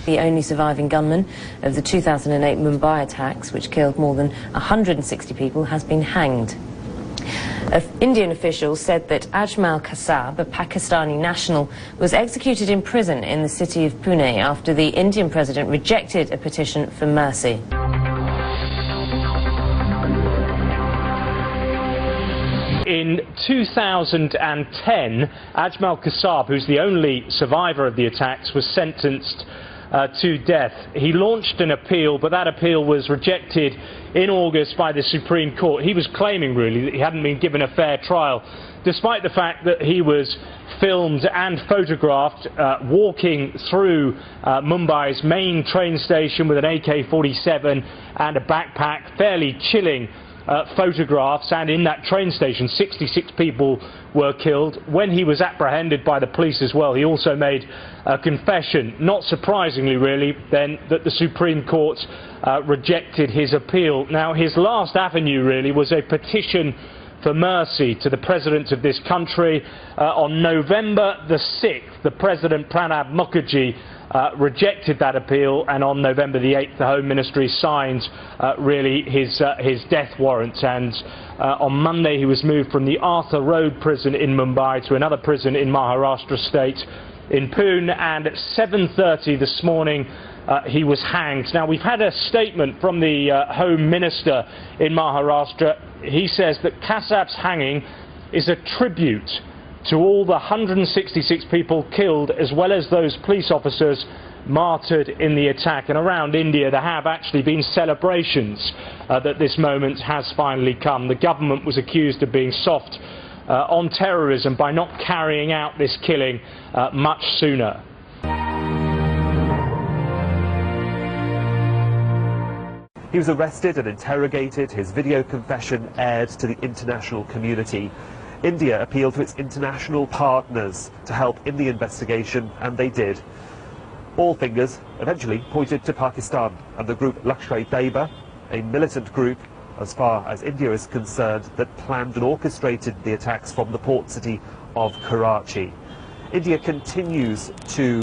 the only surviving gunman of the 2008 Mumbai attacks, which killed more than 160 people, has been hanged. Indian officials said that Ajmal Kasab, a Pakistani national, was executed in prison in the city of Pune after the Indian president rejected a petition for mercy. In 2010, Ajmal Kasab, who's the only survivor of the attacks, was sentenced to death. He launched an appeal, but that appeal was rejected in August by the Supreme Court. He was claiming, really, that he hadn't been given a fair trial, despite the fact that he was filmed and photographed walking through Mumbai's main train station with an AK-47 and a backpack, fairly chilling photographs. And in that train station, 66 people were killed. When he was apprehended by the police as well, he also made a confession, not surprisingly really, then, that the Supreme Court rejected his appeal. Now, his last avenue really was a petition for mercy to the president of this country. On November the 6th, the President Pranab Mukherjee rejected that appeal, and on November the 8th, the Home Ministry signed really his death warrant. And on Monday, he was moved from the Arthur Road prison in Mumbai to another prison in Maharashtra state in Pune, and at 7:30 this morning, he was hanged. Now, we've had a statement from the Home Minister in Maharashtra. He says that Kasab's hanging is a tribute to all the 166 people killed, as well as those police officers martyred in the attack. And around India, there have actually been celebrations that this moment has finally come. The government was accused of being soft on terrorism by not carrying out this killing much sooner. He was arrested and interrogated. His video confession aired to the international community. India appealed to its international partners to help in the investigation, and they did. All fingers eventually pointed to Pakistan and the group Lashkar-e-Taiba, a militant group, as far as India is concerned, that planned and orchestrated the attacks from the port city of Karachi. India continues to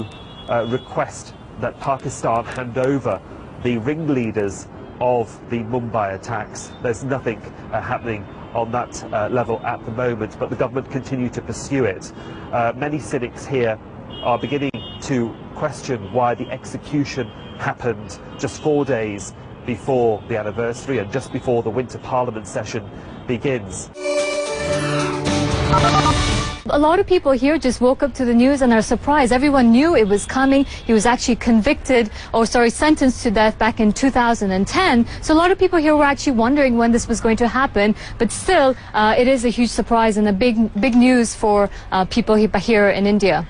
request that Pakistan hand over the ringleaders of the Mumbai attacks. There's nothing happening on that level at the moment, but the government continue to pursue it. Many cynics here are beginning to question why the execution happened just 4 days before the anniversary and just before the winter parliament session begins. A lot of people here just woke up to the news and are surprised. Everyone knew it was coming. He was actually sentenced to death back in 2010. So a lot of people here were actually wondering when this was going to happen. But still, it is a huge surprise and a big news for people here in India.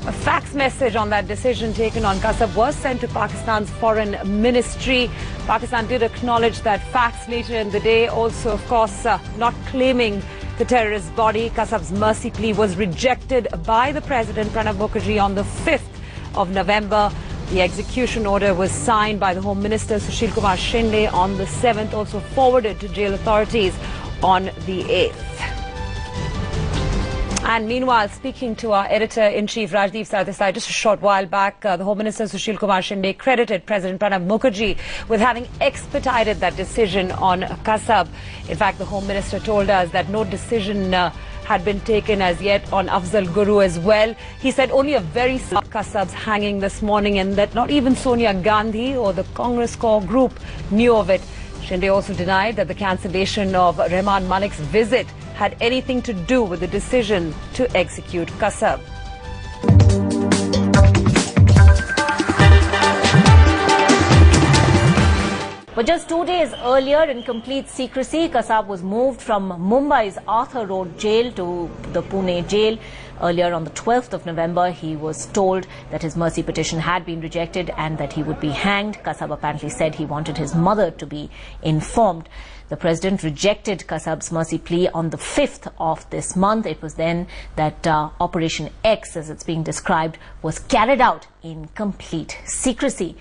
A fax message on that decision taken on Kasab was sent to Pakistan's foreign ministry. Pakistan did acknowledge that fax later in the day, also, of course, not claiming the terrorist body. Kasab's mercy plea was rejected by the President Pranab Mukherjee on the 5th of November. The execution order was signed by the Home Minister Sushil Kumar Shinde on the 7th, also forwarded to jail authorities on the 8th. And meanwhile, speaking to our editor-in-chief Rajdeep Sardesai just a short while back, the Home Minister Sushil Kumar Shinde credited President Pranab Mukherjee with having expedited that decision on Kasab. In fact, the Home Minister told us that no decision had been taken as yet on Afzal Guru as well. He said only a very small Kasab's hanging this morning, and that not even Sonia Gandhi or the Congress core group knew of it. Shinde also denied that the cancellation of Rehman Malik's visit had anything to do with the decision to execute Kasab. But just 2 days earlier, in complete secrecy, Kasab was moved from Mumbai's Arthur Road jail to the Pune jail. Earlier on the 12th of November, he was told that his mercy petition had been rejected and that he would be hanged. Kasab apparently said he wanted his mother to be informed. The president rejected Kasab's mercy plea on the 5th of this month. It was then that Operation X, as it's being described, was carried out in complete secrecy.